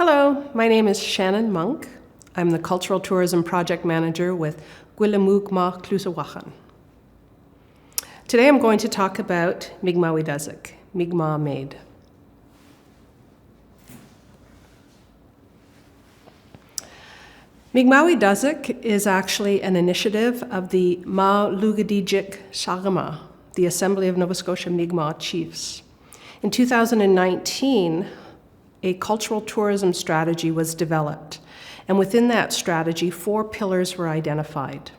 Hello, my name is Shannon Monk. I'm the Cultural Tourism Project Manager with Mi'kmaq of Nova Scotia. Today I'm going to talk about Mi'kmaq Mi'kmaq made. Mi'kmaq is actually an initiative of the Ma'lugadijik Shagama, the Assembly of Nova Scotia Mi'kmaq Chiefs. In 2019, a cultural tourism strategy was developed, and within that strategy, 4 pillars were identified: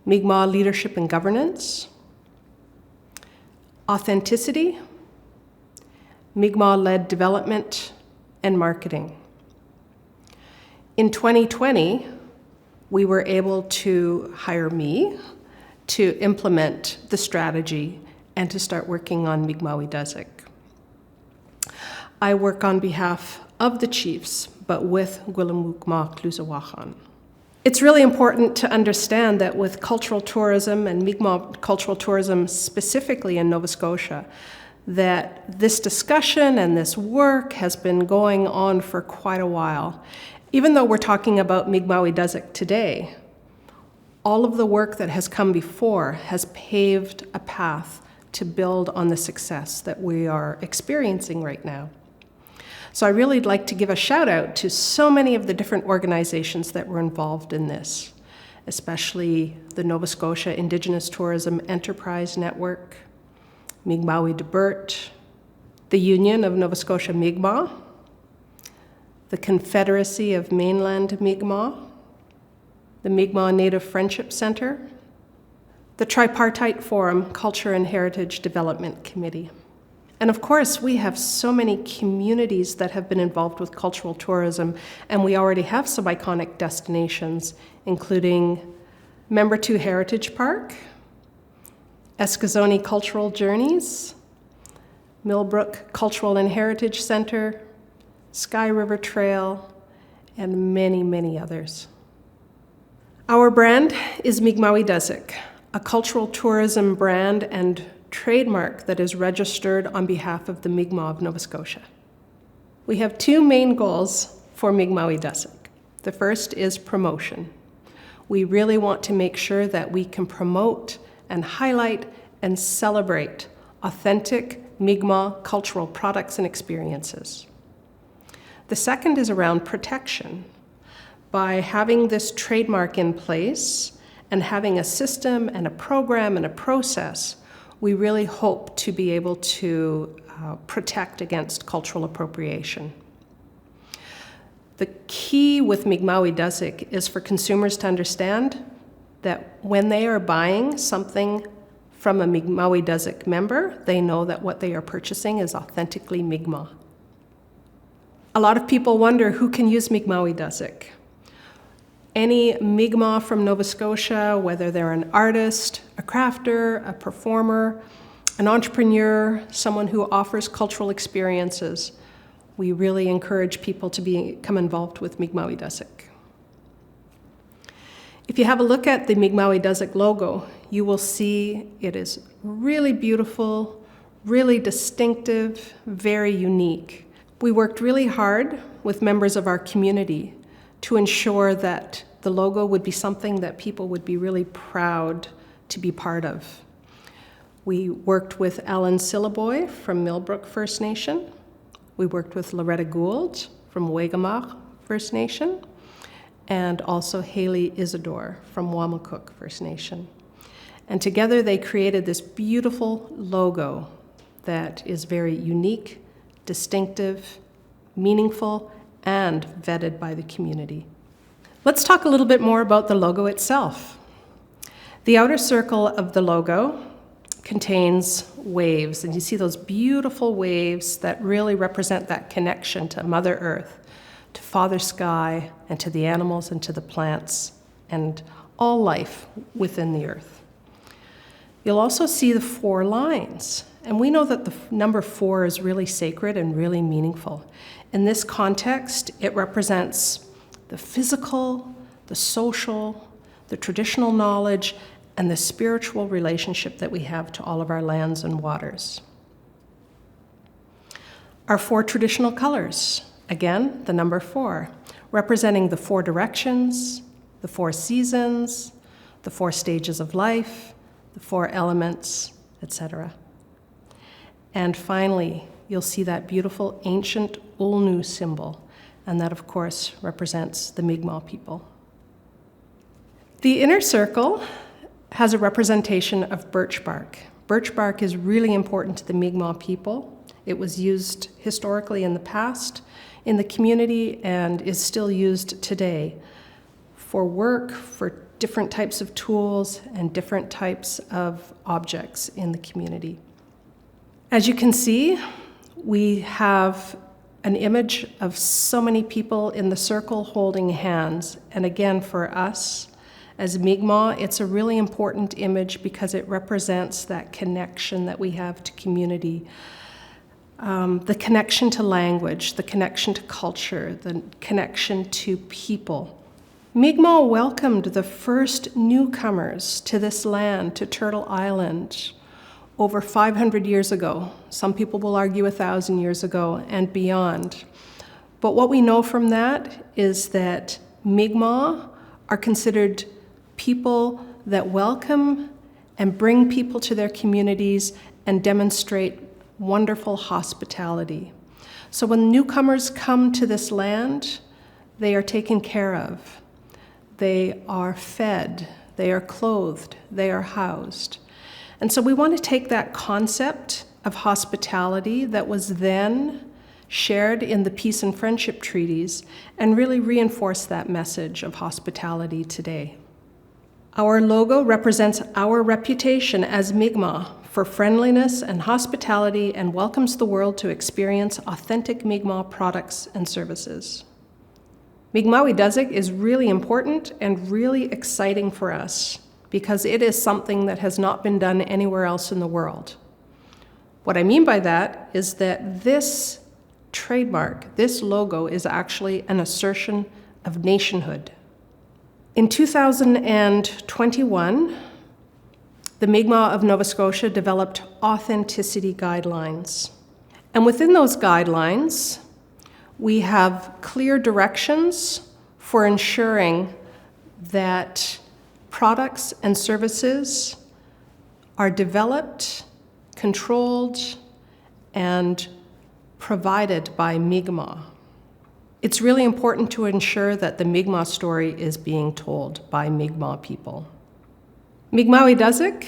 Mi'kmaq leadership and governance, authenticity, Mi'kmaq-led development, and marketing. In 2020, we were able to hire me to implement the strategy and to start working on Mi'kmaq. I work on behalf of the chiefs, but with Mi'kmaq of Nova Scotia. It's really important to understand that with cultural tourism and Mi'kmaq cultural tourism specifically in Nova Scotia, that this discussion and this work has been going on for quite a while. Even though we're talking about Mi'kmaq today, all of the work that has come before has paved a path to build on the success that we are experiencing right now. So I really would like to give a shout out to so many of the different organizations that were involved in this, especially the Nova Scotia Indigenous Tourism Enterprise Network, Mi'kmaq de Burt, the Union of Nova Scotia Mi'kmaq, the Confederacy of Mainland Mi'kmaq, the Mi'kmaq Native Friendship Center, the Tripartite Forum Culture and Heritage Development Committee. And of course, we have so many communities that have been involved with cultural tourism, and we already have some iconic destinations, including Member 2 Heritage Park, Eskazoni Cultural Journeys, Millbrook Cultural and Heritage Center, Sky River Trail, and many, many others. Our brand is Mi'kmaq, a cultural tourism brand and trademark that is registered on behalf of the Mi'kmaq of Nova Scotia. We have 2 main goals for Mi'kmaq. The first is promotion. We really want to make sure that we can promote and highlight and celebrate authentic Mi'kmaq cultural products and experiences. The second is around protection. By having this trademark in place and having a system and a program and a process, we really hope to be able to protect against cultural appropriation. The key with Mi'kmaq is for consumers to understand that when they are buying something from a Mi'kmaq member, they know that what they are purchasing is authentically Mi'kmaq. A lot of people wonder who can use Mi'kmaq. Any Mi'kmaq from Nova Scotia, whether they're an artist, a crafter, a performer, an entrepreneur, someone who offers cultural experiences, we really encourage people to become involved with Mi'kmaq. If you have a look at the Mi'kmaq logo, you will see it is really beautiful, really distinctive, very unique. We worked really hard with members of our community to ensure that the logo would be something that people would be really proud to be part of. We worked with Alan Sillaboy from Millbrook First Nation. We worked with Loretta Gould from Mi'kmaq First Nation, and also Haley Isidore from Wamakuk First Nation. And together they created this beautiful logo that is very unique, distinctive, meaningful, and vetted by the community. Let's talk a little bit more about the logo itself. The outer circle of the logo contains waves, and you see those beautiful waves that really represent that connection to Mother Earth, to Father Sky, and to the animals and to the plants, and all life within the earth. You'll also see the 4 lines, and we know that the number 4 is really sacred and really meaningful. In this context, it represents the physical, the social, the traditional knowledge, and the spiritual relationship that we have to all of our lands and waters. Our 4 traditional colors Again, the number 4, representing the 4 directions, the 4 seasons, the 4 stages of life, the 4 elements, etc. And finally, you'll see that beautiful ancient Ulnu symbol, and that, of course, represents the Mi'kmaq people. The inner circle has a representation of birch bark. Birch bark is really important to the Mi'kmaq people. It was used historically in the past in the community and is still used today for work, for different types of tools, and different types of objects in the community. As you can see, we have an image of so many people in the circle holding hands. And again, for us, as Mi'kmaq, it's a really important image because it represents that connection that we have to community, the connection to language, the connection to culture, the connection to people. Mi'kmaq welcomed the first newcomers to this land, to Turtle Island, over 500 years ago. Some people will argue 1,000 years ago and beyond. But what we know from that is that Mi'kmaq are considered people that welcome and bring people to their communities and demonstrate wonderful hospitality. So when newcomers come to this land, they are taken care of. They are fed, they are clothed, they are housed. And so we want to take that concept of hospitality that was then shared in the peace and friendship treaties and really reinforce that message of hospitality today. Our logo represents our reputation as Mi'kmaq for friendliness and hospitality and welcomes the world to experience authentic Mi'kmaq products and services. Mi'kmaq is really important and really exciting for us because it is something that has not been done anywhere else in the world. What I mean by that is that this trademark, this logo, is actually an assertion of nationhood. In 2021, the Mi'kmaq of Nova Scotia developed authenticity guidelines. And within those guidelines, we have clear directions for ensuring that products and services are developed, controlled, and provided by Mi'kmaq. It's really important to ensure that the Mi'kmaq story is being told by Mi'kmaq people. Mi'kmaq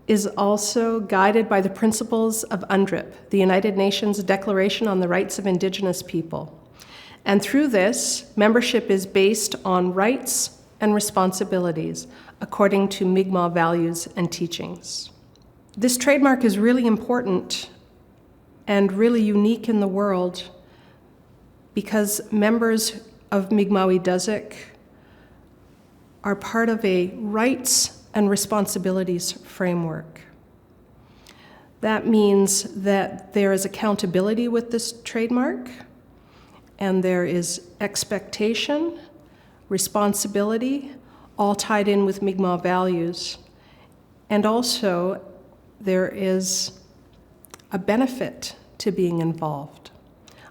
is also guided by the principles of UNDRIP, the United Nations Declaration on the Rights of Indigenous People. And through this, membership is based on rights and responsibilities according to Mi'kmaq values and teachings. This trademark is really important and really unique in the world because members of Mi'kmaq are part of a rights and responsibilities framework. That means that there is accountability with this trademark, and there is expectation, responsibility, all tied in with Mi'kmaq values. And also, there is a benefit to being involved.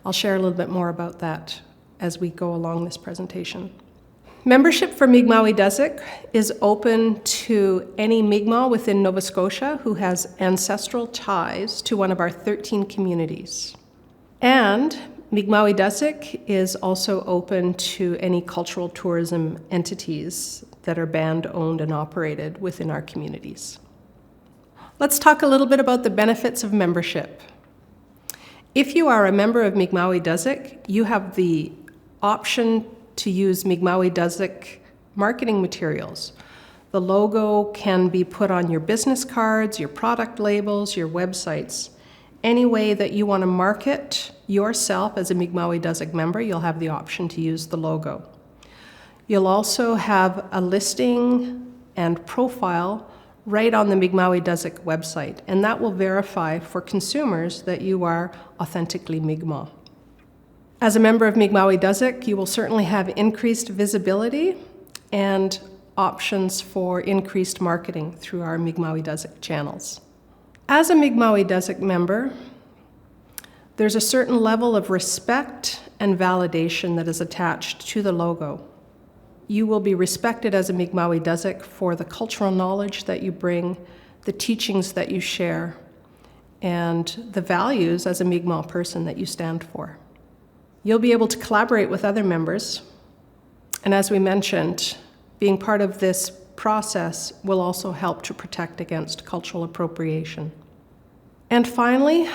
I'll share a little bit more about that as we go along this presentation. Membership for Mi'kmaq is open to any Mi'kmaq within Nova Scotia who has ancestral ties to one of our 13 communities. And Mi'kmaq is also open to any cultural tourism entities that are band owned and operated within our communities. Let's talk a little bit about the benefits of membership. If you are a member of Mi'kmaq, you have the option to use Mi'kmaq marketing materials. The logo can be put on your business cards, your product labels, your websites. Any way that you want to market yourself as a Mi'kmaq member, you'll have the option to use the logo. You'll also have a listing and profile right on the Mi'kmaq website, and that will verify for consumers that you are authentically Mi'kmaq. As a member of Mi'kmaq, you will certainly have increased visibility and options for increased marketing through our Mi'kmaq channels. As a Mi'kmaq member, there's a certain level of respect and validation that is attached to the logo. You will be respected as a Mi'kmaq Dusik for the cultural knowledge that you bring, the teachings that you share, and the values as a Mi'kmaq person that you stand for. You'll be able to collaborate with other members, and as we mentioned, being part of this process will also help to protect against cultural appropriation. And finally,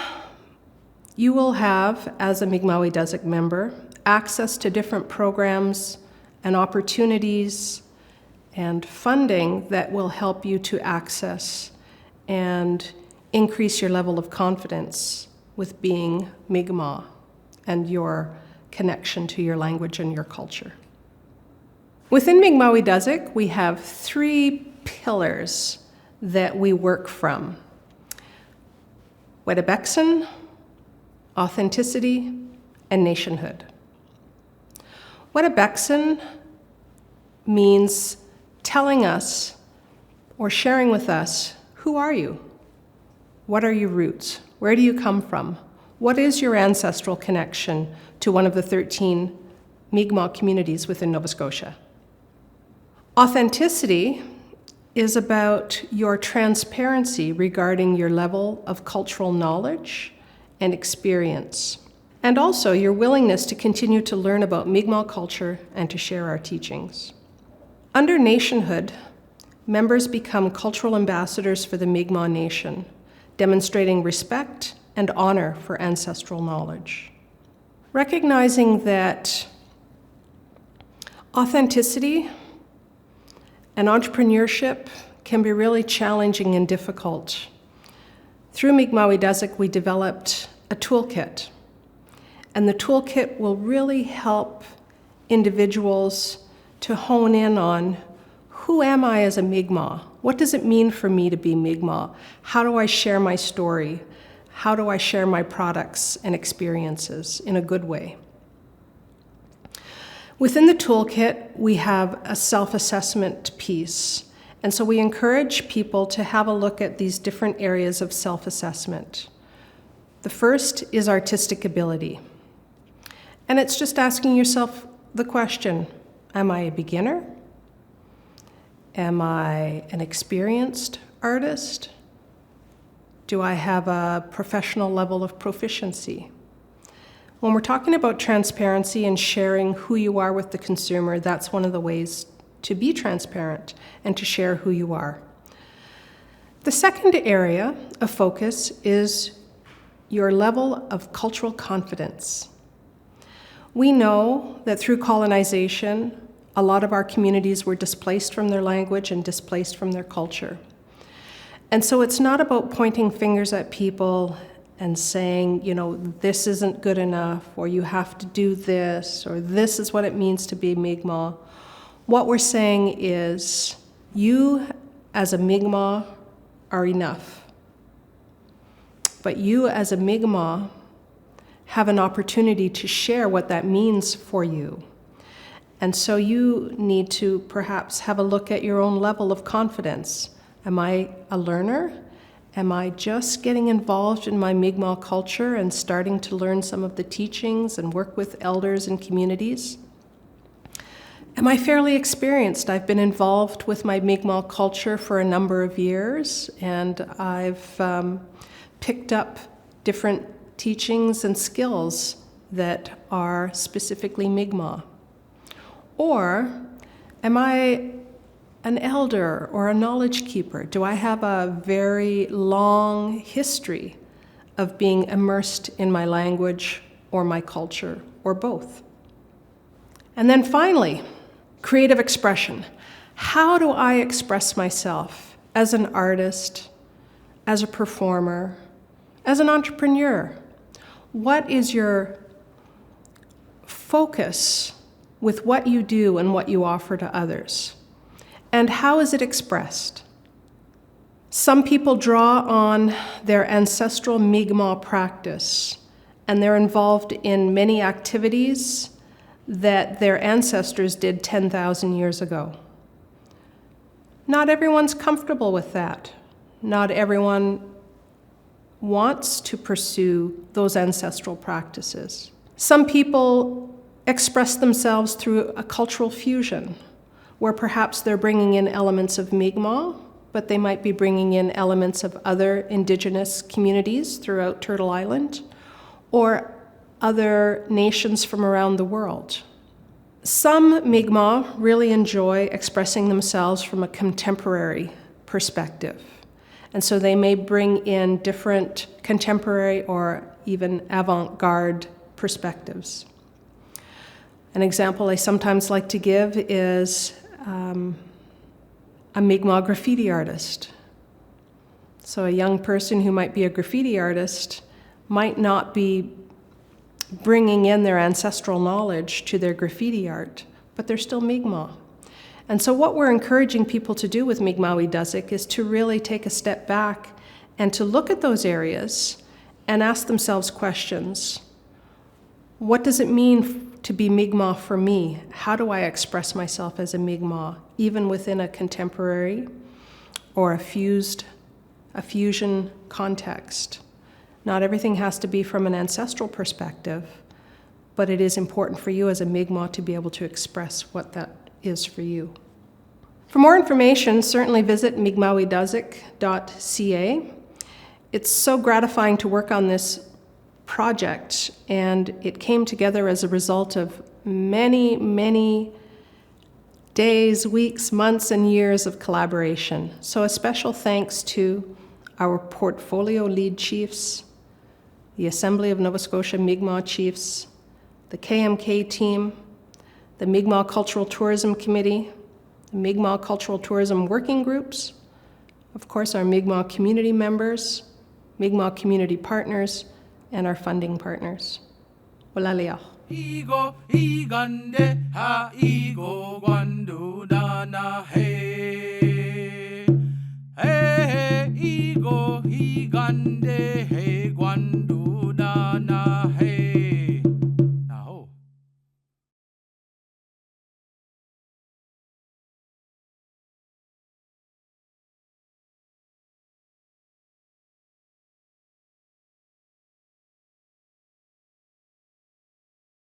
you will have, as a Mi'kmaq Dusik member, access to different programs and opportunities and funding that will help you to access and increase your level of confidence with being Mi'kmaq and your connection to your language and your culture. Within Mi'kmaq Dusik, we have 3 pillars that we work from: Wedabexin, authenticity, and nationhood. Wedabexin means telling us or sharing with us, who are you? What are your roots? Where do you come from? What is your ancestral connection to one of the 13 Mi'kmaq communities within Nova Scotia? Authenticity is about your transparency regarding your level of cultural knowledge and experience, and also your willingness to continue to learn about Mi'kmaq culture and to share our teachings. Under nationhood, members become cultural ambassadors for the Mi'kmaq Nation, demonstrating respect and honor for ancestral knowledge. Recognizing that authenticity and entrepreneurship can be really challenging and difficult. Through Mi'kmaq Dusik, we developed a toolkit, and the toolkit will really help individuals to hone in on, who am I as a Mi'kmaq? What does it mean for me to be Mi'kmaq? How do I share my story? How do I share my products and experiences in a good way? Within the toolkit, we have a self-assessment piece. And so we encourage people to have a look at these different areas of self-assessment. The first is artistic ability. And it's just asking yourself the question, am I a beginner? Am I an experienced artist? Do I have a professional level of proficiency? When we're talking about transparency and sharing who you are with the consumer, that's one of the ways to be transparent and to share who you are. The second area of focus is your level of cultural confidence. We know that through colonization, a lot of our communities were displaced from their language and displaced from their culture. And so it's not about pointing fingers at people and saying, this isn't good enough, or you have to do this, or this is what it means to be Mi'kmaq. What we're saying is, you as a Mi'kmaq are enough. But you as a Mi'kmaq have an opportunity to share what that means for you. And so you need to perhaps have a look at your own level of confidence. Am I a learner? Am I just getting involved in my Mi'kmaq culture and starting to learn some of the teachings and work with elders and communities? Am I fairly experienced? I've been involved with my Mi'kmaq culture for a number of years, and I've picked up different teachings and skills that are specifically Mi'kmaq. Or am I an elder or a knowledge keeper? Do I have a very long history of being immersed in my language or my culture, or both? And then finally, creative expression. How do I express myself as an artist, as a performer, as an entrepreneur? What is your focus with what you do and what you offer to others? And how is it expressed? Some people draw on their ancestral Mi'kmaq practice, and they're involved in many activities that their ancestors did 10,000 years ago. Not everyone's comfortable with that. Not everyone wants to pursue those ancestral practices. Some people express themselves through a cultural fusion, where perhaps they're bringing in elements of Mi'kmaq, but they might be bringing in elements of other Indigenous communities throughout Turtle Island, or other nations from around the world. Some Mi'kmaq really enjoy expressing themselves from a contemporary perspective, and so they may bring in different contemporary or even avant-garde perspectives. An example I sometimes like to give is a Mi'kmaq graffiti artist. So a young person who might be a graffiti artist might not be bringing in their ancestral knowledge to their graffiti art, but they're still Mi'kmaq. And so what we're encouraging people to do with Mi'kmaq Dusik is to really take a step back and to look at those areas and ask themselves questions. What does it mean to be Mi'kmaq for me? How do I express myself as a Mi'kmaq, even within a contemporary or a fusion context? Not everything has to be from an ancestral perspective, but it is important for you as a Mi'kmaq to be able to express what that is for you. For more information, certainly visit mi'kmaqdusik.ca. It's so gratifying to work on this project, and it came together as a result of many, many days, weeks, months, and years of collaboration. So a special thanks to our portfolio lead chiefs, the Assembly of Nova Scotia Mi'kmaq chiefs, the KMK team, the Mi'kmaq Cultural Tourism Committee, the Mi'kmaq Cultural Tourism Working Groups, of course our Mi'kmaq community members, Mi'kmaq community partners, and our funding partners. Walaliach. Igo igande ha igo gwandu dana he.